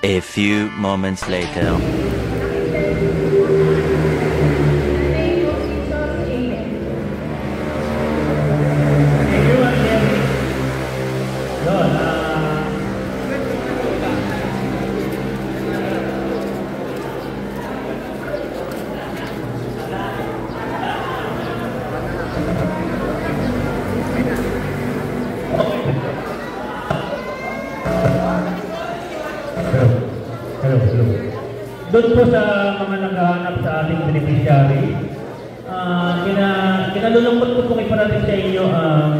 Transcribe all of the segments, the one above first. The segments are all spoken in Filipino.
A few moments later. Doon po sa mga naghahanap sa ating beneficiary, kinalulungkot ko pong iparating sa inyo ang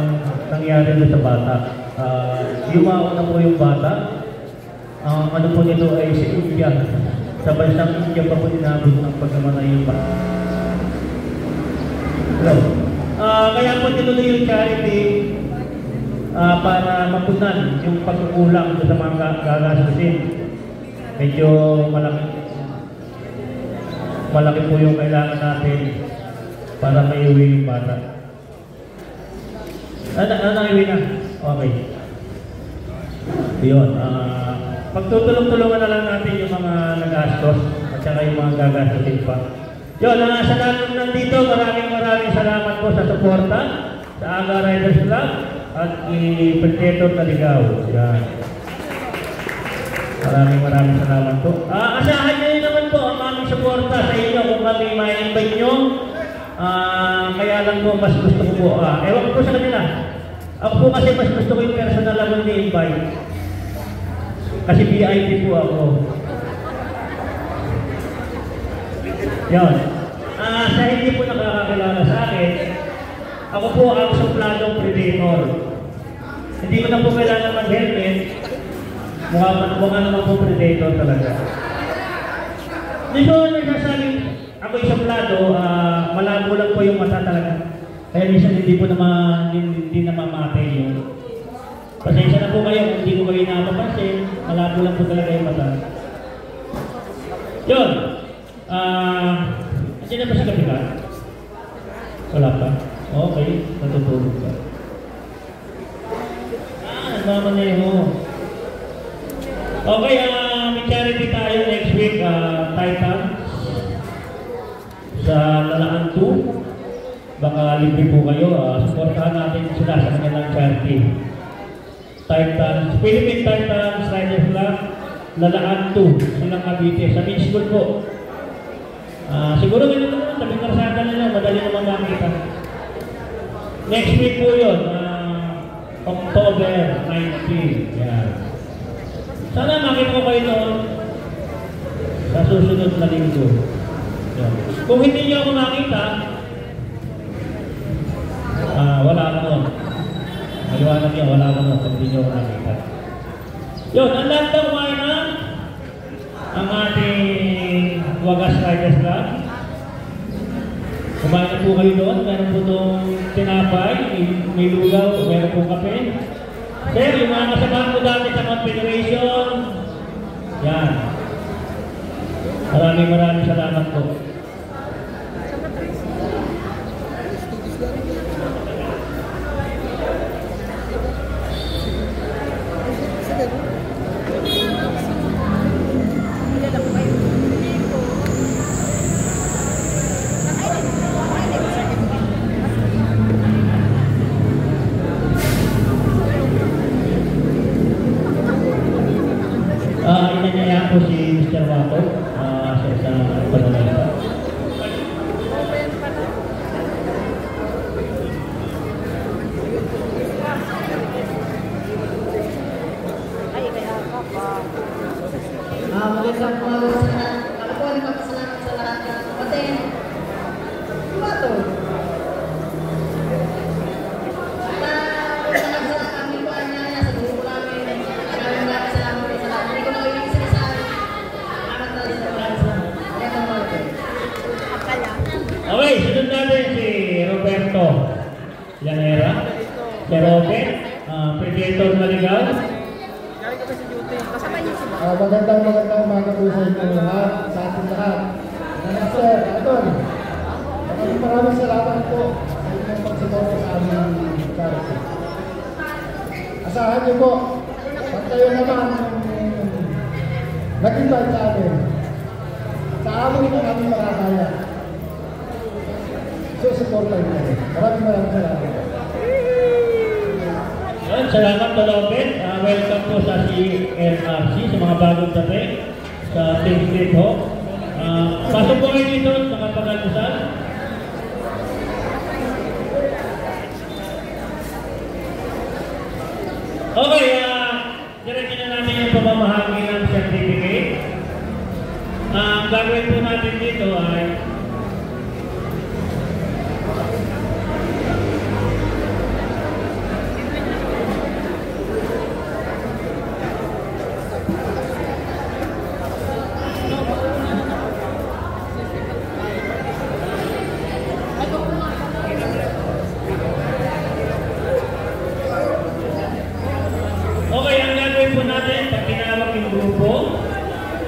nangyari doon sa bata. Yumao na po yung bata. Ano po nito ay si India. Sa bansang India pa po dinabot ng pagkamatay yung bata. Hello. Kaya po tinuloy yung charity para mapunan yung pagkukulang sa mga gagastusin. Medyo malaki po yung kailangan natin para maiuwi yung bata. Naiuwi na? Okay. Yun. Pagtutulong-tulungan na lang natin yung mga nagastos at saka yung mga gagastusin pa. Yun, sa lahat ng nandito, maraming salamat po sa suporta sa Aga Riders Club at i-Predator Naligaw. Yan. Maraming salamat po. Asahan nyo naman po ang aming suporta sa inyo kung kami ma-invite nyo. Kaya lang po mas gusto ko po. Ewan ko po sa kanila. Ako po kasi mas gusto ko yung personal lang ni-invite. Kasi VIP po ako. Yun. Sa hindi po nakakakilala sa akin, ako po ang supladong Predator. Hindi ko na po kailangan mag-helmet. Mukha naman po Predator talaga. Dito nagsasabing ako yung suplado, malabo lang po yung mata talaga. Kaya minsan hindi na mamatay yun. Pasensya na po kayo kung hindi ko kayo napapansin, malabo lang po talaga yung mata. Yun. Andiyan na ba sa kabila? Wala pa? Okay, natutulog ka. Nagmamaneho. Okay, may charity tayo next week, Titan. Sa Lalaan 2. Baka libre po kayo. Supportahan natin sila sa kanilang charity. Titans, Philippine Titans Riders Club, Lalaan 2, silang Cavite, sa main school po. Siguro ganito naman, tabing karsada nila, madali naman makita. Next week po yun, October 19. Yan. Sana makita ko kayo noon sa susunod na linggo. Yan. Kung hindi niyo ako makita, wala ka noon. Maliwanag yan, wala ka noon kung hindi niyo ako makita. Yun, ang lahat daw kumain na ang ating Wagas Riders Club. Kumain na po kayo doon. Meron po itong tinapay, may lugaw, meron po kape. Sir, yung mga kasama po dati sa Confederation. Yan. Maraming salamat po. Inanyaya po si Mr. Wato sa isang panunay. Magandang umaga sa lahat. Ako po ay magpasalamat sa lahat ng kapatid. Wato. Okay, sunod natin si Roberto Llanera. Si Robert, Predator Naligaw. Magandang umaga po sa inyo lahat, sa ating lahat. Sir, Aton, maraming salamat po sa inyong pagsuporta sa aming charity. Asahan niyo po, pag kayo naman nag-invite sa amin. Sa amin ang aming makakaya. So, supportan kami. Maraming salamat. Salamat Dolopet. Welcome po sa CNRC sa mga bagong dating sa Team Street Hawk. Pasok po kayo dito sa kapag-almusal. Okay, diretso na natin yung pamamahagi ng certificate. Ang gagawin po natin dito ay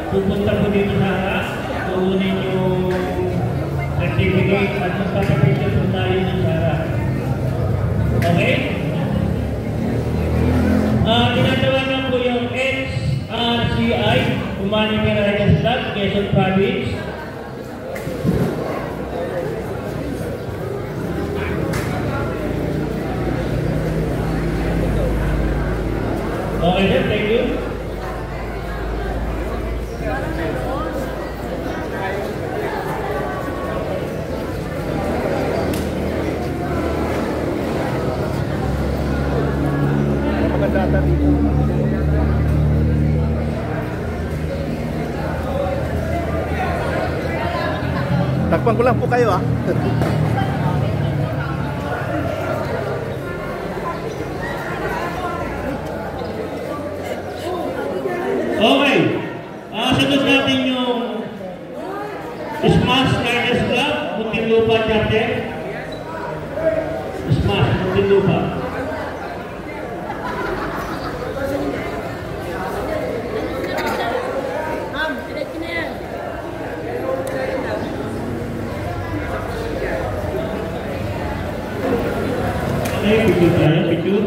pupunta po dito sa harap, kukunin yung certificate at magpapapicture po tayo ng harap. Okay? Tinatawagan po yung HRCI, Humanity Rights Club, Quezon Province. Okay sir, thank you. Takpan ko lang po kayo ah. Okay. Sagot natin yung Smash Riders Club, Muntinlupa Chapter. Smash, Muntinlupa. Okay, picture tayo, picture.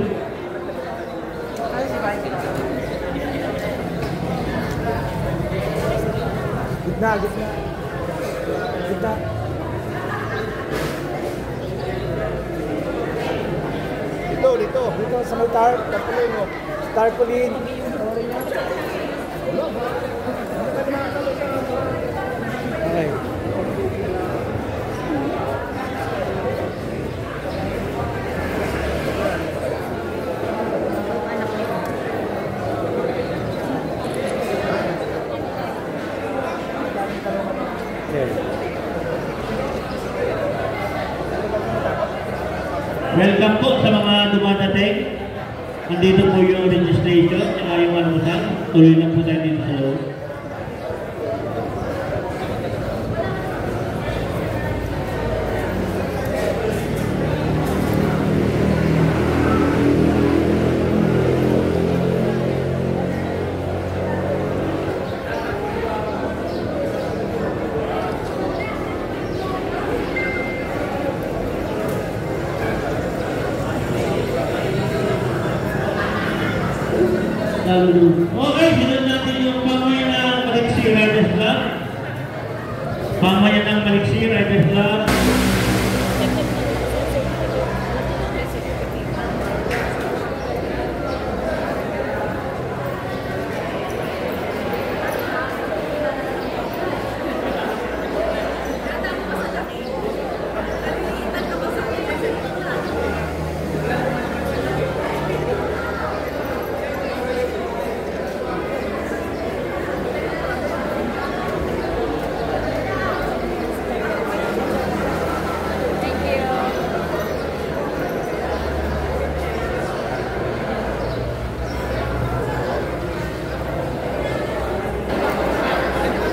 Gitna. Dito sa may tarpaulin. Tarpaulin. Okay. Welcome po sa mga dumadating. Nandito po yung registration at yung almusal. Tuloy lang po tayo dito sa loob. Okay, sunod natin yung pamayan ng Maliksi Riders Club. Pamayan ng Maliksi Riders Club.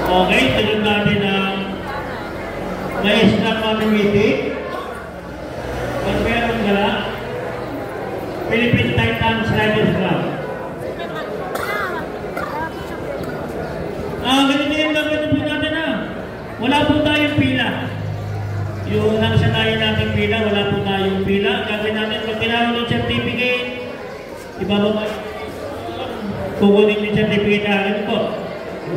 Okay, sunod natin ang mais na community. Kung meron ka lang, Philippine Titans Riders Club. Ganito yung gagawin po natin na. Wala po tayong pila. Yung nagsanayan natin pila, wala po tayong pila. Gagawin natin, pag tinawag yung certificate, ibababa. Kukunin yung certificate natin po.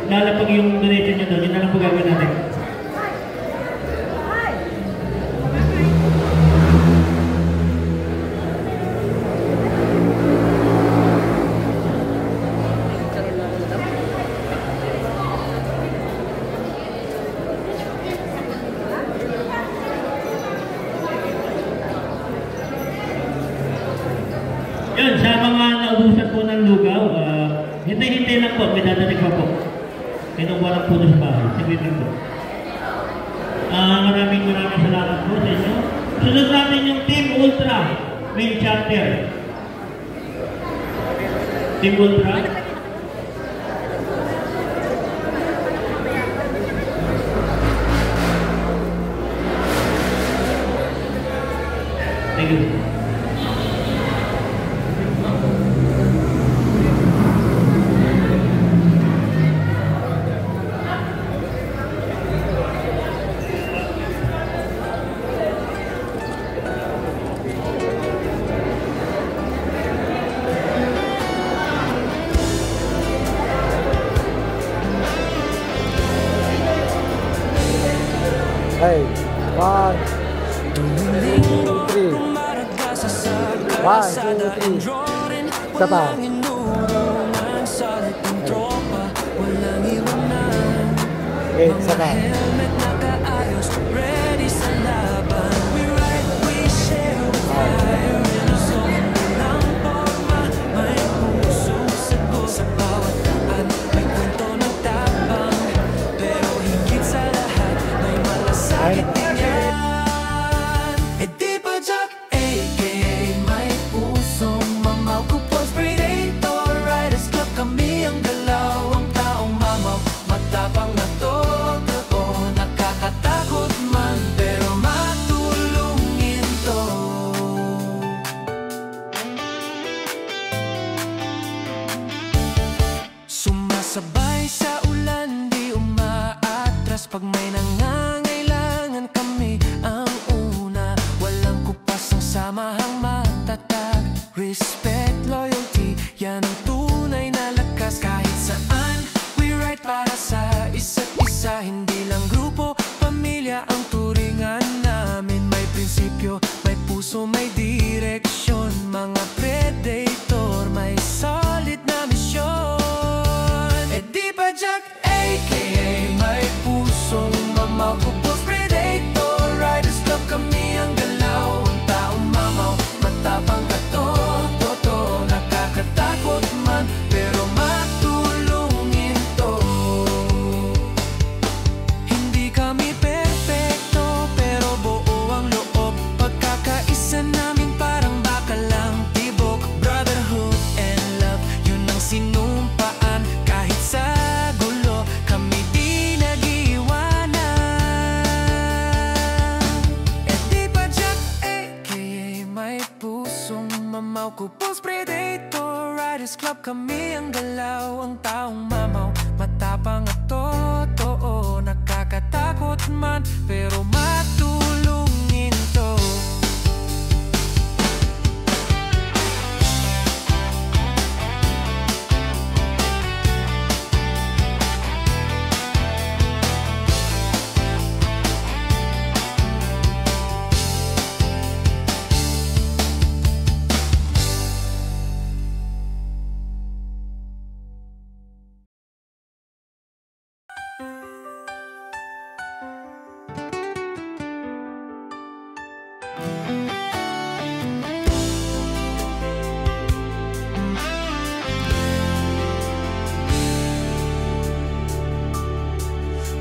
lalapag yung donation nyo doon, yun na lang po gagawin natin. Yun, sa mga naubusan po ng lugaw, hintay-hintay lang po, may dadanig pa po. Kinukuha lang po sa bahay, sige lang po. Maraming salamat po sa inyo. Sunod natin yung Team Ultra, main chapter. Team Ultra. Thank you. Hey, 1, 2, 3. 1, 2, 3. Isa pa. Okay, isa pa. Sabay sa ulan, di umaatras. Pag may nangangailangan kami ang una. Walang kupasang samahang matatag. Respect, loyalty, yan ang tunay na lakas. Kahit saan, we ride para sa isa't isa. Hindi lang grupo, pamilya ang turingan namin. May prinsipyo, may puso, may direksyon. Mga predator, may solid na misyon. Jack, a.k.a. may pusong mamaw. Kupos predator, riders club kami ang galaw. Ang taong mamaw, matapang ka to. Nakakatakot man, pero matulungin to. Hindi kami perfecto, pero buo ang loob. Pagkakaisa namin parang baka lang tibok. Brotherhood and love, yun ang sinumpaan. Kahit sa Kupos predator, riders club kami ang galaw. Ang taong mamaw, matapang at totoo. Nakakatakot man, pero matulungin to.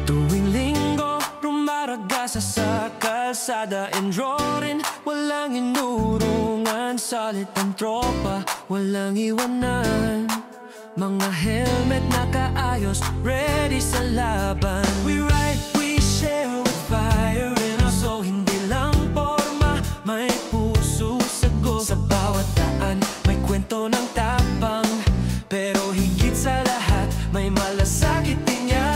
Tuwing linggo, rumaragasa sa kalsada and roaring. Walang inurungan, solid ang tropa, walang iwanan. Mga helmet nakaayos, ready sa laban. We ride, we share with fire in our soul. Hindi lang forma, may puso sagot. Sa bawat daan, may kwento ng tapang. Pero higit sa lahat, may malasakit din yan.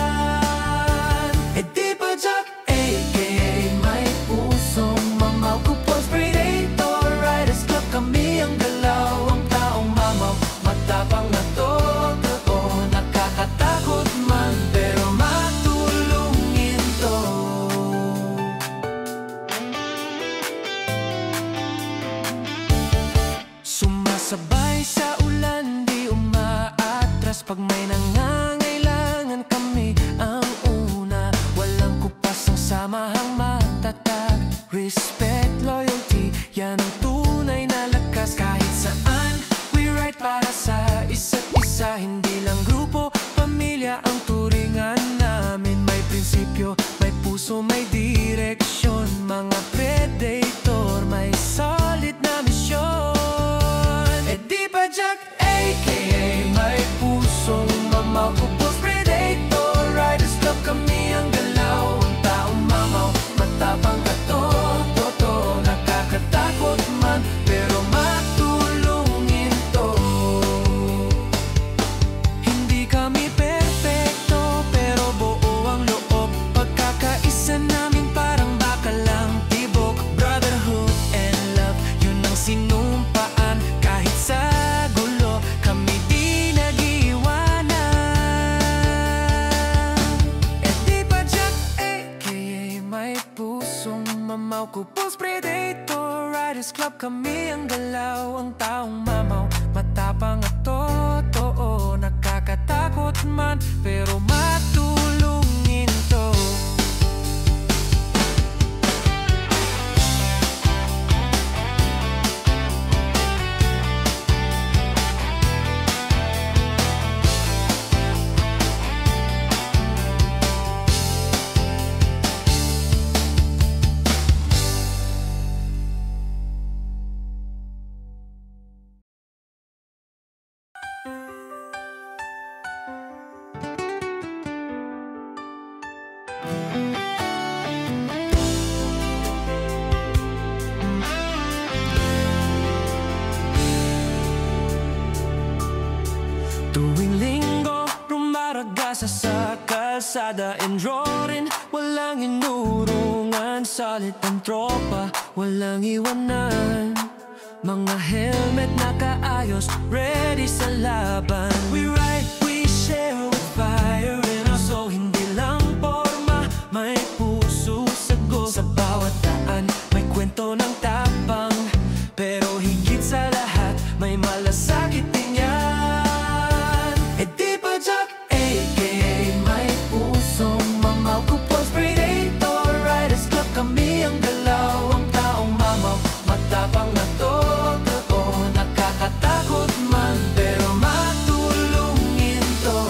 Jack, a.k.a. may pusong mamaw. Kupos predator, riders club kami ang galaw. Ang taong mamaw, matapang na totoo. Nakakatakot man, may nangangailangan kami ang una. Walang kupas ang samahang matatag. Respect, loyalty, yan ang tunay na lakas. Kahit saan, we ride para sa isa't isa. Hindi lang grupo, pamilya ang turingan namin. May prinsipyo, may puso, may direksyon. Mga predator, may solid na misyon. Eh di ba Jack, a.k.a. may pusong mamaw. Kupos predator, riders club kami ang galaw. Ang taong mamaw, matapang ka to. Nakakatakot man, pero matulungin to. Hindi kami perfecto, pero buo ang loob. Pagkakaisa namin parang bakalang tibok. Brotherhood and love, yun ang sinumpaan. Kahit sa gulo, kami di nag-iwanan. Eh di ba Jack, a.k.a. may pusong mamaw. Kupos predator, riders club kami ang galaw. Ang taong mamaw, matapang at totoo. Nakakatakot man, pero matulungin to. Tuwing linggo, rumaragasa sa kalsada. Enjorin, walang inurungan. Solid ang tropa, walang iwanan. Mga helmet nakaayos, ready sa laban. We ride, we share with fire in our soul. Hindi lang forma, may puso sagot. Sa bawat daan, may kwento ng tapang. Pero higit sa lahat, may malasakit din yan. Eh di ba Jack, a.k.a. may pusong mamaw. Kupos predator, riders club kami ang galaw. Ang taong mamaw, matapang na totoo. Nakakatakot man, pero matulungin to.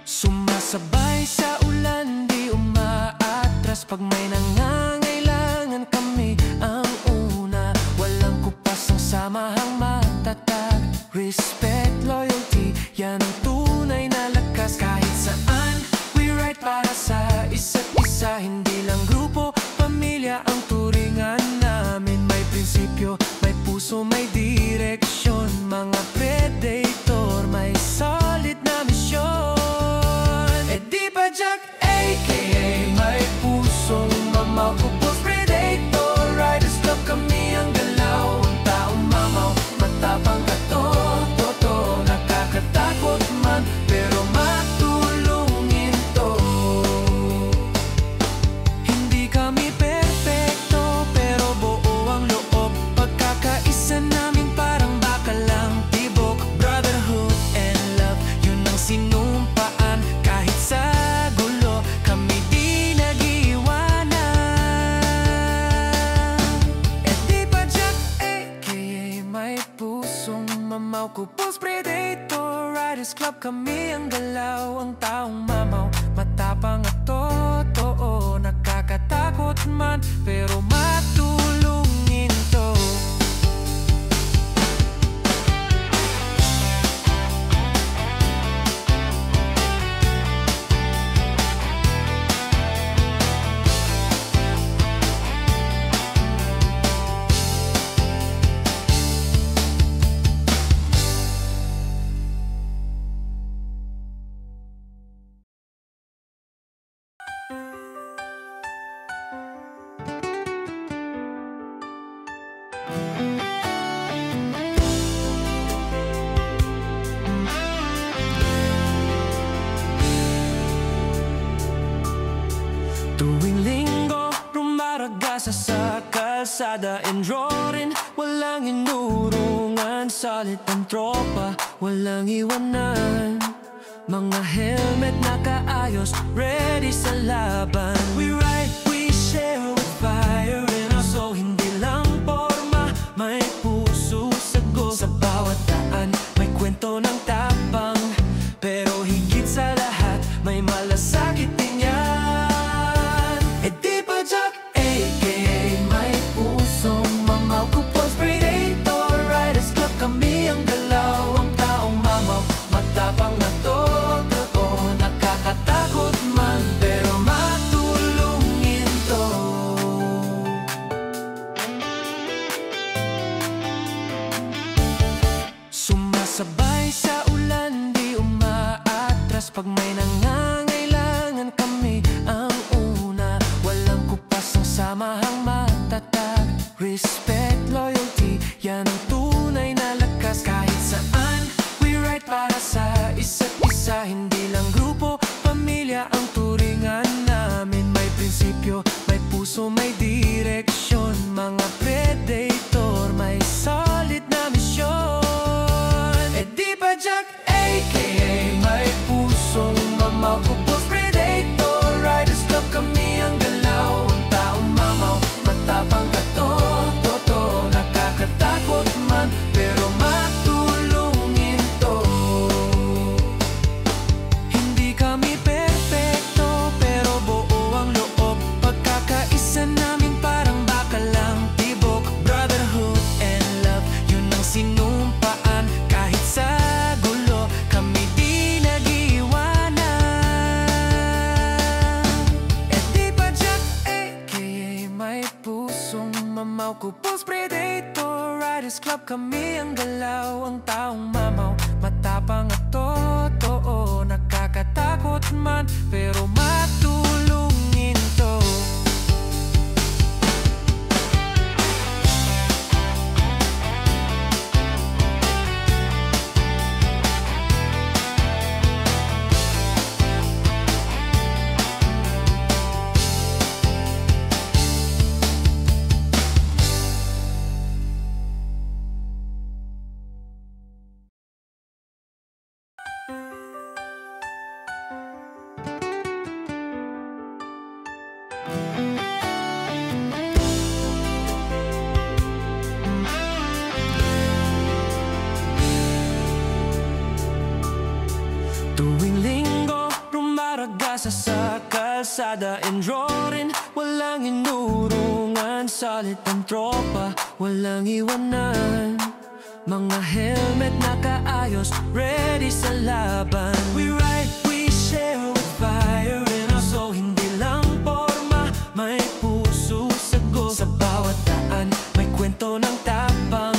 Sumasabay sa ulan, di umaatras. Pag may nangangailangan kami ang una. Walang kupas ang samahang matatag. Respect, loyalty, yan ang tunay na lakas. Kahit saan, we ride para sa isa't isa. Hindi lang grupo, pamilya ang turingan namin. May prinsipyo, may puso, may direksyon. Mga predator, may solid na misyon. Eh di ba Jack, a.k.a. may pusong mamaw. Kupos predator, riders club kami ang galaw. Ang taong mamaw, matapang ka to. Nakakatakot man, pero matulungin to. Hindi kami perfecto, pero buo ang loob. Pagkakaisa namin parang bakalang tibok. Brotherhood and love, yun ang sinumpaan. Kahit sa gulo, kami di nag-iwanan. Eh di ba Jack, a.k.a. may pusong mamaw. Kupos predator, riders club kami ang galaw. Ang taong mamaw, matapang at totoo. Nakakatakot man, pero matulungin to. Tuwing linggo, rumaragasa sa kalsada. Enjorin, wala walang inurungan. Solid ang tropa, walang iwanan. Mga helmet nakaayos, ready sa laban. We ride, we share with fire in us. So hindi lang forma, may puso sagot. Sa bawat daan, may kwento ng tapang. Pero higit sa lahat, may malasakit din yan. E di ba Jack, a.k.a. may pusong mamaw. Kupons Predator, Riders Club, kami ang galaw. Ang taong mamaw, matapang na totoo. Nakakatakot man, pero matulungin to. Sumasabay sa ulan, di umaatras. Pag may nangangailangan, kami ang una. Walang kupas ang samahang matatag. Respect, loyalty, yan ang tunay na lakas. Kahit saan, we ride para sa isa't isa. Hindi lang grupo, pamilya ang turingan namin. May prinsipyo, may puso, may direksyon. Mga predator, may solid na misyon. E di ba Jack, a.k.a. may pusong mamaw. Kupos Predator, Riders Club, kami ang galaw. Ang taong mamaw, matapang ka totoo. Nakakatakot man, pero matulungin to. Hindi kami perfecto, pero buo ang loob. Pagkakaisa namin parang bakalang tibok. Brotherhood and love, yun ang sinumpaan. Kahit sa gulo, kami di nag-iwanan. E di ba Jack, a.k.a. may pusong mamaw. Kupos Predator, Riders Club, kami ang galaw. Ang taong mamaw, matapang at totoo. Nakakatakot man, pero matulungin to. Tuwing linggo, rumaragasa sa kalsada. Enduring, walang inurungan. Solid ang tropa, walang iwanan. Mga helmet nakaayos, ready sa laban. We ride, we share with fire in us. So hindi lang forma, may puso sagot. Sa bawat daan, may kwento ng tapang.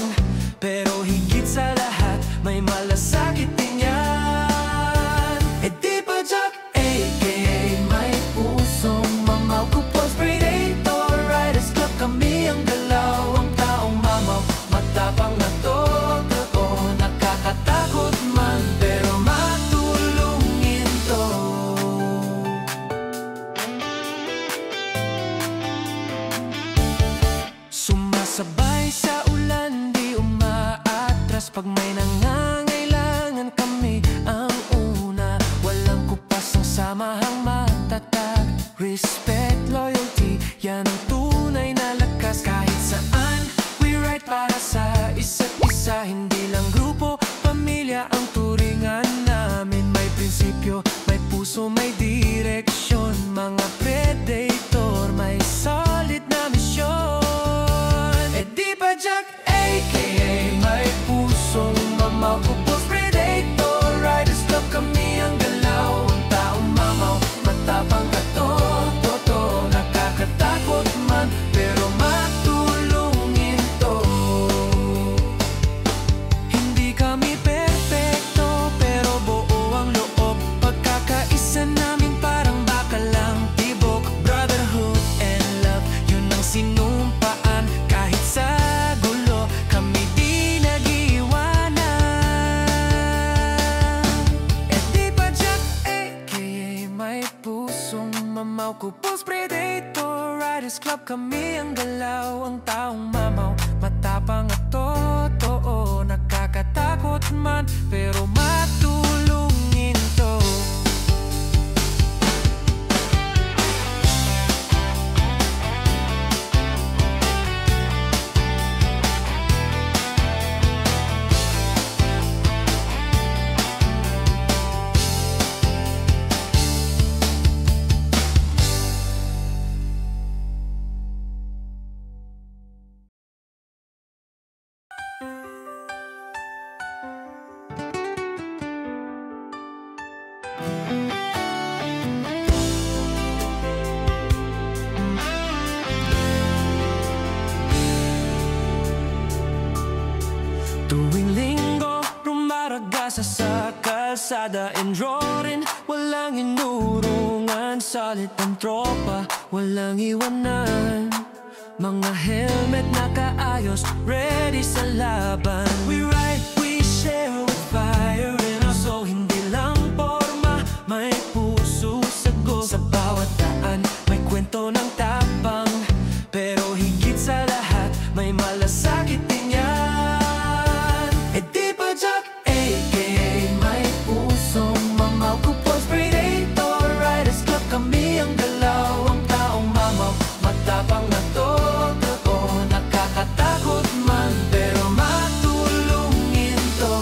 Pero higit sa lahat, may malasakit din yan. E di ba Jack, a.k.a. may pusong mamaw. Kupons Predator, Riders Club, kami ang galaw. Ang taong mamaw, matapang na totoo. Nakakatakot man, pero matulungin to. Sumasabay sa ulan, di umaatras. Pag may nangangailangan, kami ang una. Walang kupas ang samahang matatag. Respect, loyalty, yan ang tunay na lakas. Kahit saan, we ride para sa isa't isa. Hindi lang grupo, pamilya ang turingan namin. May prinsipyo, may puso, may direksyon. Mga predator, may solid na misyon. E di ba Jack, a.k.a. may pusong mamaw. Kupos Predator, Riders Club, kami ang galaw. Ang taong mamaw, matapang ka totoo. Nakakatakot man, pero matulungin to. Hindi kami perfecto, pero buo ang loob. Pagkakaisa namin parang bakalang tibok. Brotherhood and love, yun ang sinumpaan. Kahit sa gulo, kami di nag-iwanan. E di ba Jack, a.k.a. may pusong mamaw. Kupos Predator, Riders Club, kami ang galaw. Ang taong mamaw, matapang at maragasa sa kalsada endurin, walang inurungan, solid ang tropa, walang iwanan. Mga helmet nakaayos, ready sa laban. We ride, we share with fire in us. So hindi lang forma, may puso sagot. Sa bawat daan, may kwento ng tapang, pero higit sa lahat, may malasakit din yan. E di ba Jack, a.k.a. may pusong mamaw, Kupos Predator Riders Club, kami ang galaw, ang taong mamaw, matapang na totoo, nakakatakot man, pero matulungin to.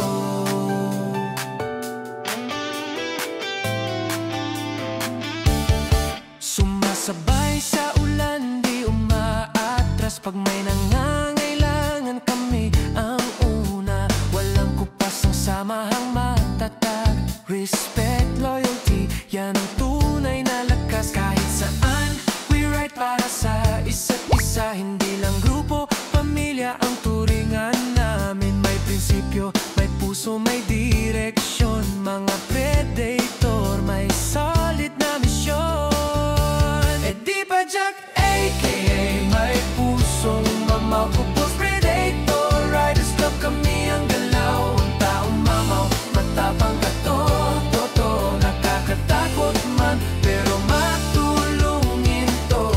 Sumasabay sa ulan, di umaatras, pag may nangangailangan kami ang una. Walang kupas ang samahang matatag, respect, loyalty, yan ang tunay na lakas. Kahit saan, we ride para sa isa't isa, hindi lang grupo, pamilya ang turingan namin. May prinsipyo, may puso, may direksyon, mga predator, may solid na misyon. E di ba Jack, a.k.a. may pusong mamaw, Kupos Predator Riders Club, kami ang galaw, ang taong mamaw, matapang ka totoo, nakakatakot man, pero matulungin to.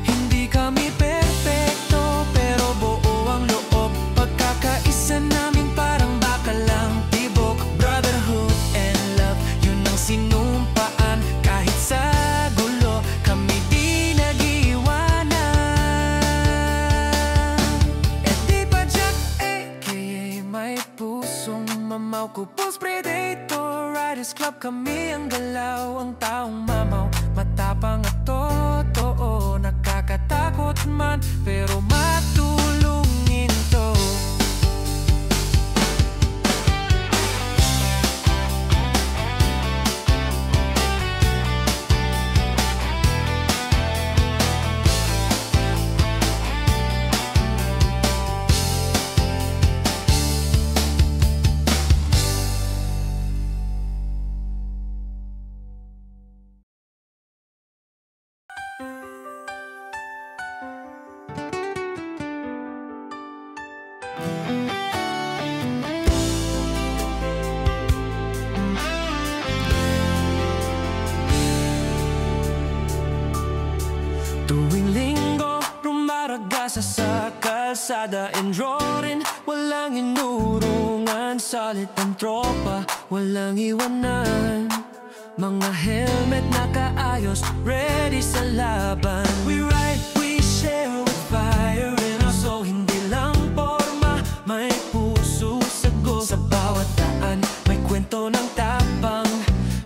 Hindi kami perfecto, pero buo ang loob, pagkakaisa namin parang bakalang tibok. Brotherhood and love, yun ang sinumpaan, kahit sa gulo, kami di nag-iwanan. E di ba Jack, a.k.a. may pusong mamaw, Kupos Predator Riders Club, kami ang galaw, ang taong mamaw, matapang at totoo, nakakatakot man, pero matulungin to. Tuwing linggo, rumaragasa sa kalsada endurin, walang inurungan, solid ang tropa, walang iwanan. Mga helmet nakaayos, ready sa laban. We ride, we share with fire in us. So hindi lang forma, may puso sagot. Sa bawat daan, may kwento ng tapang,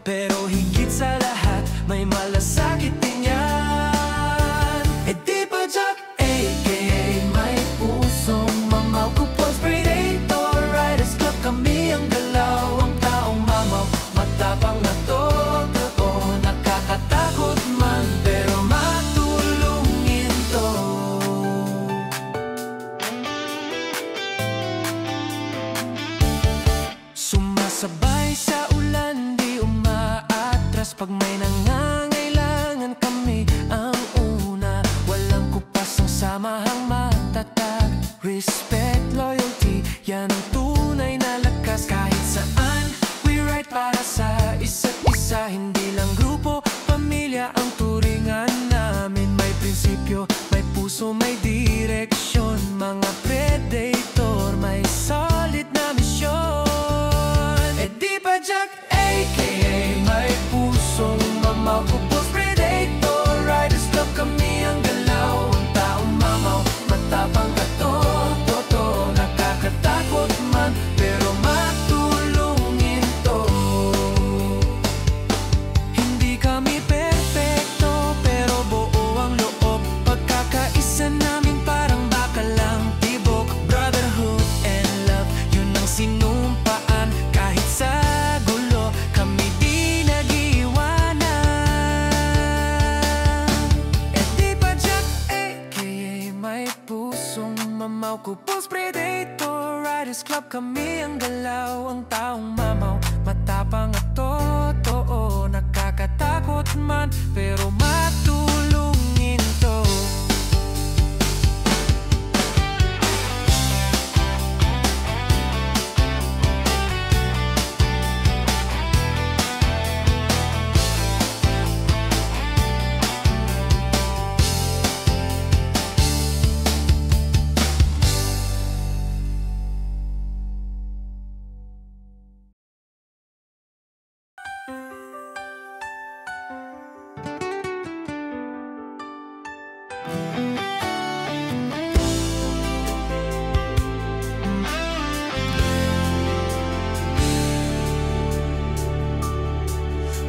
pero higit sa lahat, may malasakit din yan. E di ba Jack, a.k.a. may pusong mamaw, Kupos Predator Riders Club, kami ang galaw, ang taong mamaw, matapang na totoo, nakakatakot man, pero matulungin to. Sumasabay sa ulan, di umaatras, pag may nangangailangan kami ang una. Walang kupas ang samahang matatag, respect, loyalty, yan ang tunay na lakas. Kahit saan, we ride para sa isa't isa, hindi lang grupo, pamilya ang turingan namin. May prinsipyo, may puso, may direksyon, mga predator, may solid na misyon. E di ba Jack, a.k.a. may pusong mamaw, Kupos Predator Riders Club, kami ang galaw, ang taong mamaw, matapang ka totoo, nakakatakot man, pero matulungin to. Hindi kami perfecto, pero buo ang loob, pagkakaisa namin parang bakalang tibok. Brotherhood and love, yun ang sinumpaan, kahit sa gulo, kami di nag-iwanan. E di ba Jack, a.k.a. may pusong mamaw, Kupos Predator Riders Riders Club kami ang galaw, ang taong mamaw, matapang at totoo. Nakakatakot man, pero matulungin to.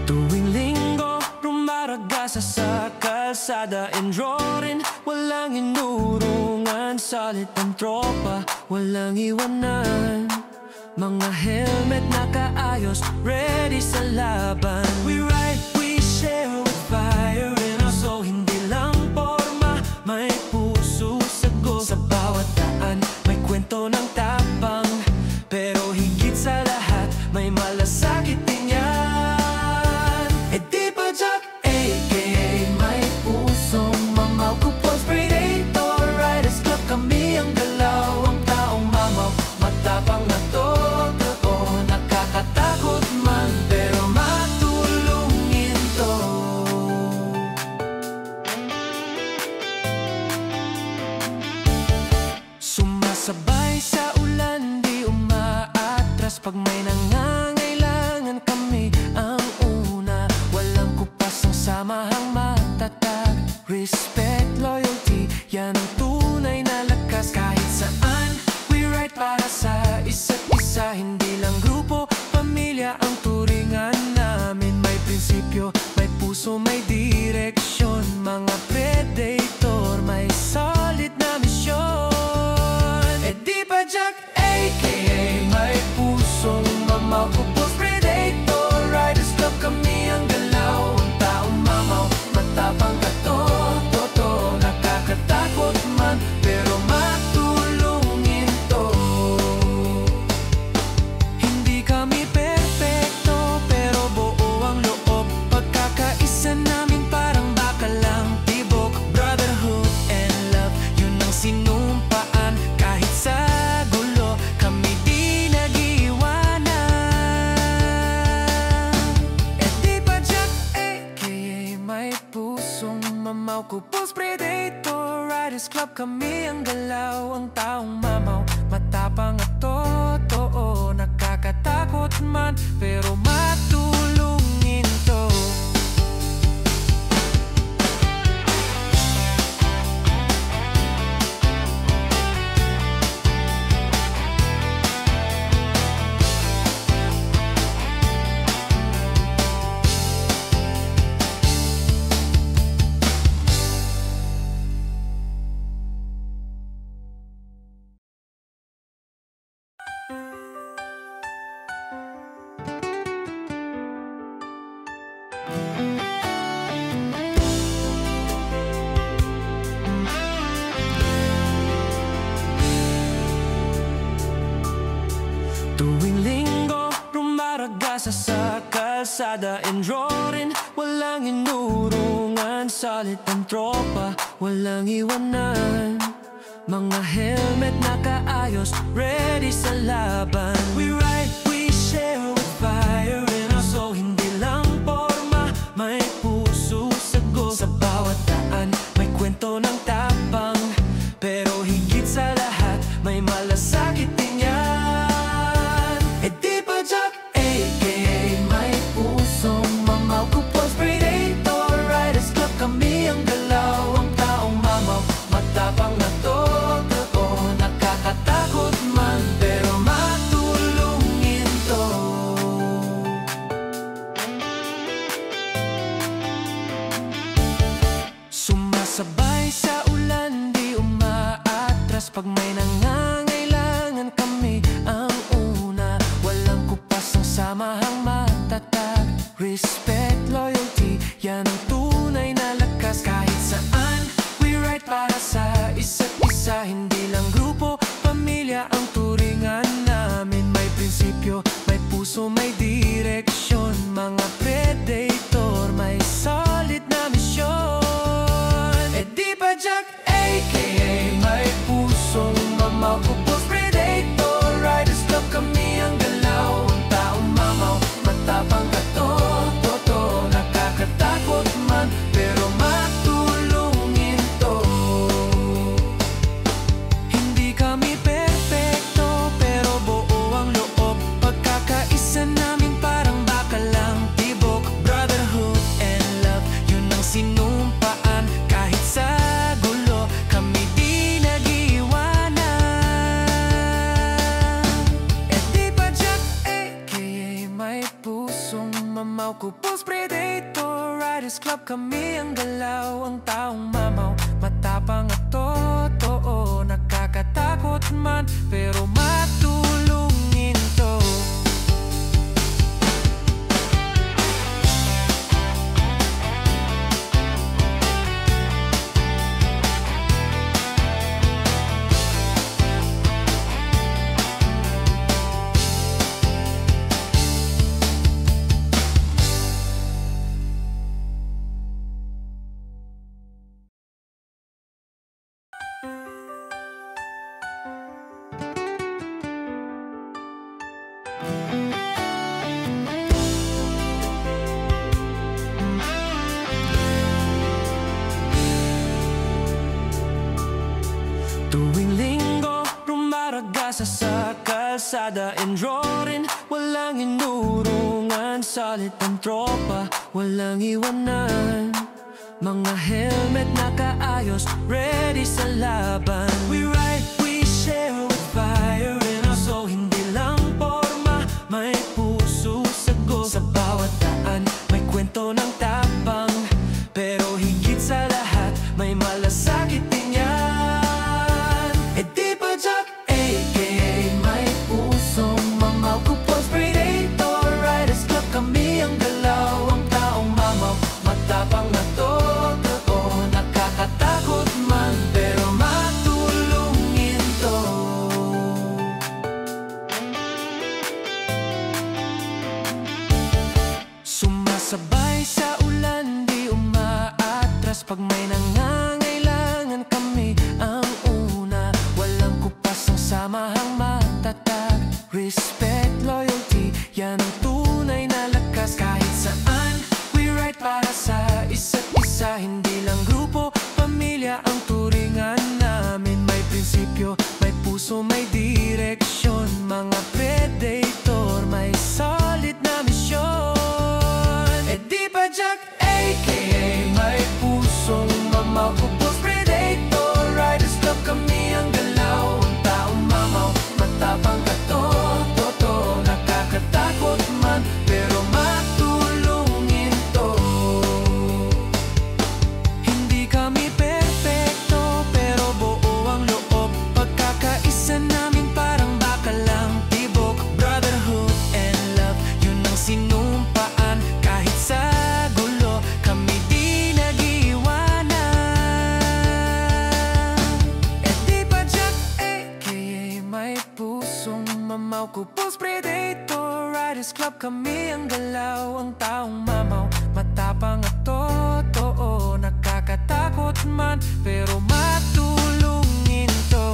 Tuwing linggo, rumaragasa sa kalsada and drawing. Walang inurungan, salit ang tropa, walang iwanan. Mga helmet nakaayos, ready sa laban. We ride, we share with fire in us. So hindi lang porma, may puso sagot. Sa bawat daan, may kwento ng tapang. Pero higit sa lahat, may malasakit din yan. E di ba Jack, a.k.a. may pusong mamaw. Kupons Predator, Riders Club kami ang galaw, ang taong mamaw, matapang na totoo. Nakakatakot man, pero matulungin to. Sumasabay sa ulan, di umaatras. Pag may nangangailangan kami ang una. Walang kupas ang samahang matatag. Respect, loyalty, yan ang tunay na lakas. Kahit saan, we ride para sa isa't isa. Hindi lang grupo, pamilya ang turingan namin. May prinsipyo, may puso, may direksyon. Mga Predator, may solid na misyon. E di ba Jack, a.k.a. may pusong mamaw. Kupos Predator, Riders Club kami ang galaw, ang taong mamaw, matapang at totoo. Nakakatakot man, pero matulungin to. Hindi kami perfecto, pero buo ang loob. Pagkakaisa namin parang bakalang tibok. Brotherhood and love, yun ang sinumpaan. Kahit sa gulo, kami di nag-iwanan. E di ba Jack, a.k.a. may pusong mamaw. Kupos Predator, Riders Club kami ang galaw, ang taong mamaw, matapang at totoo. Nakakatakot man, pero matulungin to. Tuwing linggo, rumaragasa sa kalsada and drawing. Walang inurungan, salit ang tropa, walang iwanan. Mga helmet nakaayos, ready sa laban. We ride, we share with fire in us. So hindi lang porma, may puso sagot. Sa bawat daan, may kwento ng tapang. Pero higit sa lahat, may malasakit din yan. E di ba Jack, a.k.a. may pusong mamaw. Kupons Predator, Riders Club kami ang galaw, ang taong mamaw, matapang na totoo. Nakakatakot man, pero matulungin to. Sumasabay sa ulan, di umaatras. Pag may nangangailangan kami ang una. Walang kupas ang samahang matatag. Respect, loyalty, yan ang tunay na lakas. Kahit saan, we ride para sa isa't isa. Hindi lang grupo, pamilya ang turingan puso may direksyon, mga predator may solid na misyon. E di ba Jack aka may pusong mamaw, kupos predator, riders club kami ang galaw. Ang taong mamaw, matapang ka to, nakakatakot man, pero matulungin to. Hindi kami perfecto, pero buo ang loob. Pagkakaisa namin parang bakalang tibok. Brotherhood and love, yun ang sinumpaan. Kahit sa gulo, kami di nag-iwanan. E di ba Jack aka may pusong mamaw, kupos predator, riders club kami ang galaw. Ang taong mamaw, matapang at totoo, nakakatakot man, pero matulungin to. Tuwing linggo, rumaragasa sa kalsada, enjorin, walang inurungan. Solid ang tropa, walang iwanan. Mga helmet nakaayos, ready sa laban. We ride, we share with fire in our soul. Hindi lang forma, may puso sagot. Sa bawat daan, may kwento ng tapang, pero higit sa lahat, may malasakit din yan. E di ba Jack aka may pusong mamaw, kupos predator, riders club kami ang galaw. Ang taong mamaw, matapang na totoo, nakakatakot man, pero matulungin to. Sumasabay sa ulan, di umaatras. Pag may nangangailangan, kami ang una. Walang kupas ang samahang matatag. Respect, loyalty, yan ang tunay na lakas. Kahit saan, we ride para sa isa't isa. Hindi lang grupo, pamilya ang turingan namin. May prinsipyo, may puso, may direksyon. Mga predator, may solid na misyon. E di ba Jack aka may pusong mamaw, kupos predator, riders club kami ang galaw. Ang taong mamaw, matapang ka totoo, nakakatakot man, pero matulungin to. Hindi kami perfecto, pero buo ang loob. Pagkakaisa namin parang bakalang tibok. Brotherhood and love, yun ang sinumpaan. Kahit sa gulo, kami di nag-iwanan. E di ba Jack aka may pusong mamaw, kupos predator, riders club kami ang galaw. Ang taong mamaw, matapang at totoo, nakakatakot man, pero matulungin to.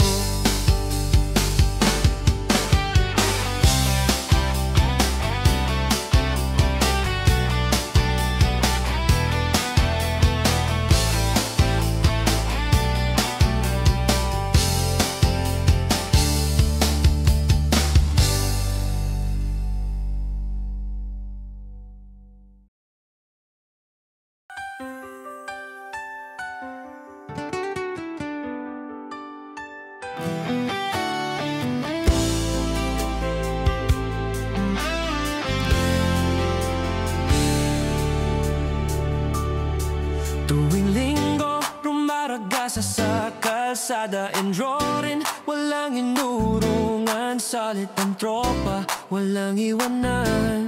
Tuwing linggo, rumaragasa sa kalsada, enjorin, walang inurungan. Solid ang tropa, walang iwanan.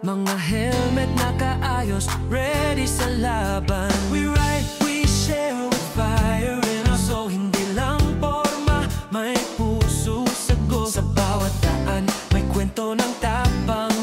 Mga helmet nakaayos, ready sa laban. We ride, we share with fire in our soul. Hindi lang forma, may puso sagot. Sa bawat daan, may kwento ng tapang,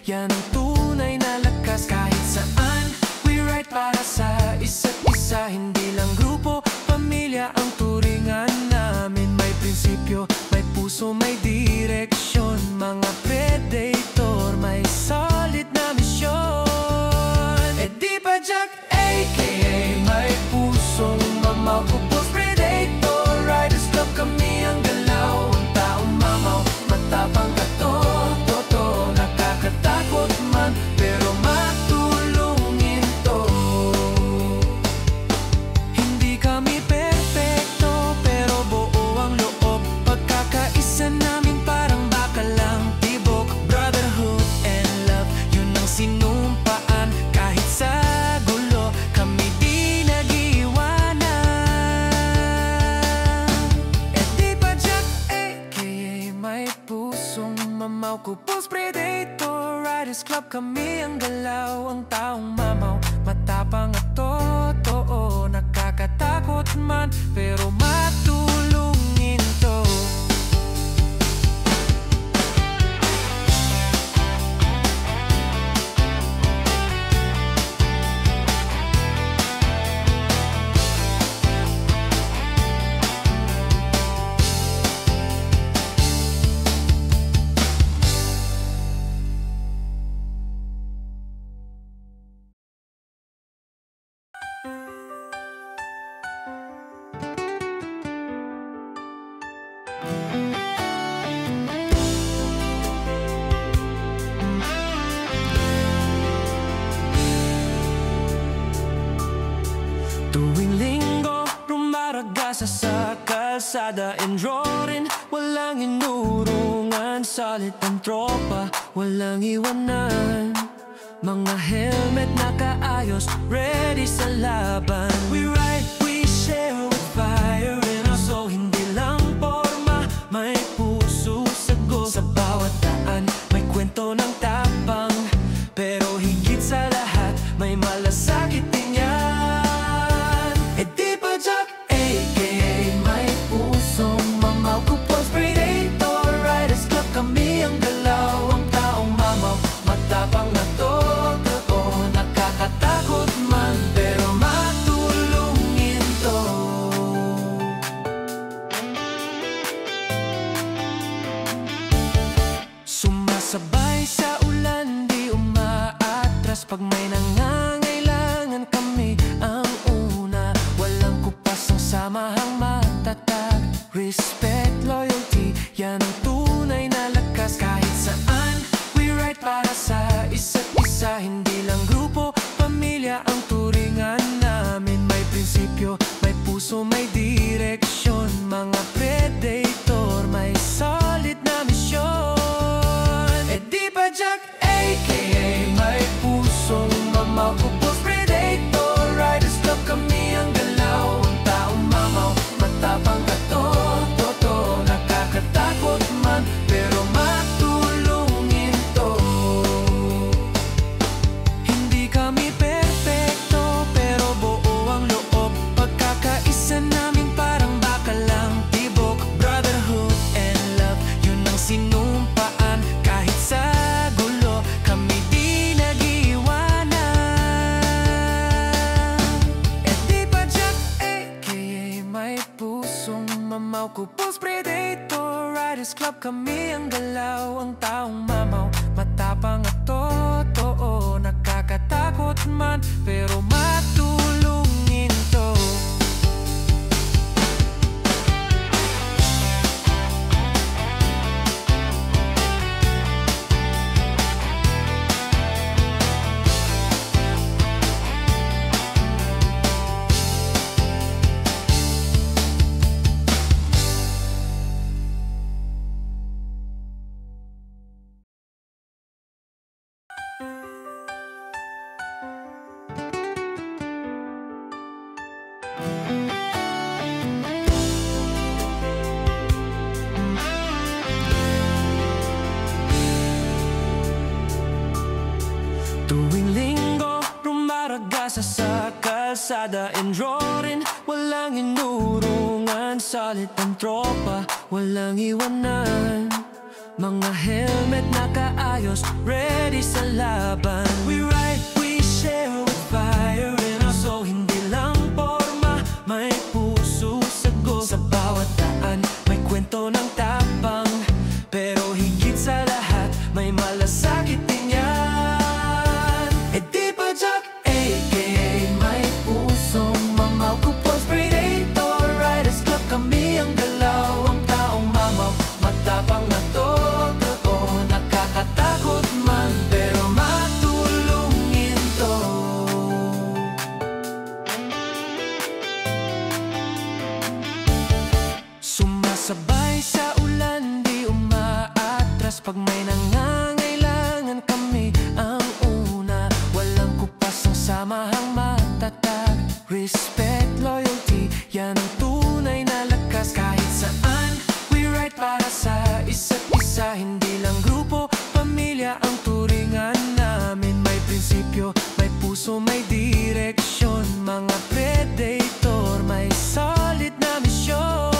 yan ang tunay na lakas. Kahit saan, we ride para sa isa't isa. Hindi lang grupo, pamilya ang turingan namin. May prinsipyo, may puso, may direksyon. Mga predator, may solid na misyon. E di ba Jack, a.k.a. may pusong mamaw. Kupos predator, riders club kami ang galaw. Ang taong mamaw, matapang ka to. Nakakatakot man, pero matulungin to. Hindi kami perfecto, pero buo ang loob. Pagkakaisa namin parang bakalang tibok. Brotherhood and love, yun ang sinumpaan. Kahit sa gulo, kami di nag-iwanan. E di ba Jack, a.k.a. may pusong mamaw. Kupos predator, riders club kami ang galaw. Ang taong mamaw, matapang at totoo. Nakakatakot man, pero matulungin to. Tuwing linggo, rumaragasa sa kalsada. Enduring, walang inurungan. Solid ang tropa, walang iwanan. Mga helmet nakaayos, ready sa laban. We ride, we share with fire in our soul. Hindi lang forma, may puso sago. Sa bawat daan, may kwento ng tapang. Pero higit sa lahat, may malasakit din yan. E di ba Jack, a.k.a. may pusong mamaw. Kupos predator, riders club kami ang galaw. Ang taong mamaw, matapang na totoo. Nakakatakot man, pero matulungin to. Sumasabay sa ulan, di umaatras. Pag may nangangailangan, kami ang una. Walang kupas ang samahang matatag. Respect, loyalty, yan ang tunay na lakas. Kahit saan, we ride para sa isa't isa. Hindi lang grupo, pamilya ang turingan namin. May prinsipyo, may puso, may direksyon. Mga predator, may solid na misyon. E di ba Jack, a.k.a. may pusong mamaw. Kupos predator, riders club kami ang galaw. Ang taong mamaw, matapang ka to. Nakakatakot man, pero matulungin to. Hindi kami perfecto, pero buo ang loob. Pagkakaisa namin parang bakalang tibok. Brotherhood and love, yun ang sinumpaan. Kahit sa gulo, kami di nag-iwanan. E di ba Jack, a.k.a. may pusong mamaw. Kupos predator, riders club kami ang galaw. Ang taong mamaw, matapang at totoo. Nakakatakot man, pero matulungin to. Tuwing linggo, rumaragasa sa kalsada. Enduring, walang inurungan. Solid ang tropa, walang iwanan. Mga helmet nakaayos, ready sa laban. We ride, we share with fire in us. So hindi lang forma, may puso sagot. Sa bawat daan, may kwento ng tapang. Pero higit sa lahat, may malasakit din yan. E di ba Jack, a.k.a. may pusong mamaw. Kupons Predator, Riders Club, kami ang galaw. Ang taong mamaw, matapang na totoo. Nakakatakot man, pero matulungin to. Sumasabay sa ulan, di umaatras. Pag may nangangailangan, kami ang una. Walang kupas ang samahang matatag. Respect, loyalty, yan ang tunay na lakas. Kahit saan, we ride para sa isa't isa. Hindi lang grupo, pamilya ang turingan namin. May prinsipyo, may puso, may direksyon. Mga predator, may solid na misyon.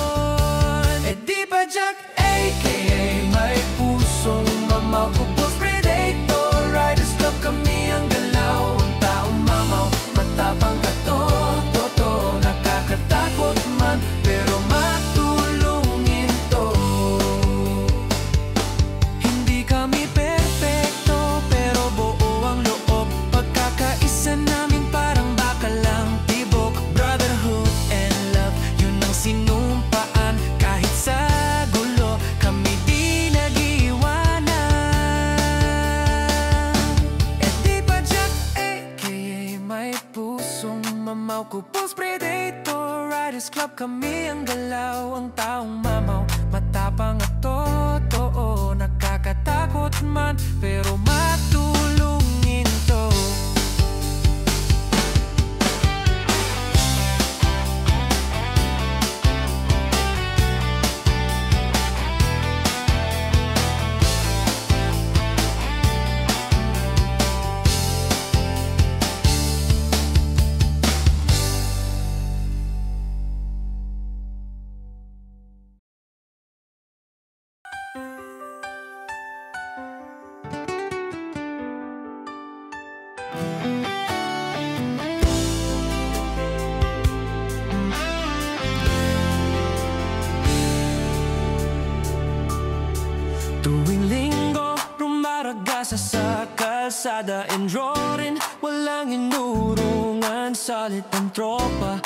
E di ba Jack, a.k.a. may pusong mamaw. Kupos Predator, Riders Club, kami ang galaw. Ang taong mamaw, matapang ka totoo. Nakakatakot man, pero matulungin to. Hindi kami perfecto, pero buo ang loob. Pagkakaisa namin parang bakalang tibok. Brotherhood and love, yun ang sinumpaan. Kahit sa gulo, kami di nag-iwanan. E di ba Jack, a.k.a. may pusong mamaw. Kupos Predator, Riders Club, kami ang galaw. Ang taong mamaw, matapang at totoo. Nakakatakot man, pero matulungin to. Tuwing linggo, rumaragasa sa kalsada. Enjorin, walang inurungan. Salit ang tropa,